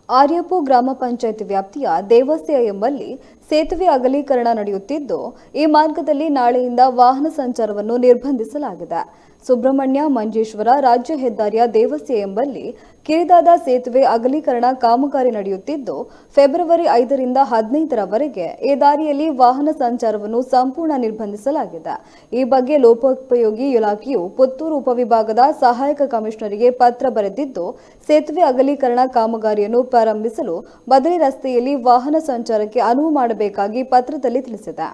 ಆರ್ಯಪು ಗ್ರಾಮ ಪಂಚಾಯತ್ ವ್ಯಾಪ್ತಿಯ ದೇವಸ್ಯ ಎಂಬಲ್ಲಿ ಸೇತುವೆ ಅಗಲೀಕರಣ ನಡೆಯುತ್ತಿದ್ದು, ಈ ಮಾರ್ಗದಲ್ಲಿ ನಾಳೆಯಿಂದ ವಾಹನ ಸಂಚಾರವನ್ನು ನಿರ್ಬಂಧಿಸಲಾಗಿದೆ. ಸುಬ್ರಹ್ಮಣ್ಯ ಮಂಜೇಶ್ವರ ರಾಜ್ಯ ಹೆದ್ದಾರಿಯ ದೇವಸ್ಯ ಎಂಬಲ್ಲಿ ಕಿರಿದಾದ ಸೇತುವೆ ಅಗಲೀಕರಣ ಕಾಮಗಾರಿ ನಡೆಯುತ್ತಿದ್ದು, ಫೆಬ್ರವರಿ 5ರಿಂದ 15ರವರೆಗೆ ಈ ದಾರಿಯಲ್ಲಿ ವಾಹನ ಸಂಚಾರವನ್ನು ಸಂಪೂರ್ಣ ನಿರ್ಬಂಧಿಸಲಾಗಿದೆ. ಈ ಬಗ್ಗೆ ಲೋಕೋಪಯೋಗಿ ಇಲಾಖೆಯು ಪುತ್ತೂರು ಉಪವಿಭಾಗದ ಸಹಾಯಕ ಕಮಿಷನರಿಗೆ ಪತ್ರ ಬರೆದಿದ್ದು, ಸೇತುವೆ ಅಗಲೀಕರಣ ಕಾಮಗಾರಿಯನ್ನು ಪ್ರಾರಂಭಿಸಲು ಬದಲಿ ರಸ್ತೆಯಲ್ಲಿ ವಾಹನ ಸಂಚಾರಕ್ಕೆ ಅನುವು ಮಾಡಬೇಕಾಗಿ ಪತ್ರದಲ್ಲಿ ತಿಳಿಸಿದೆ.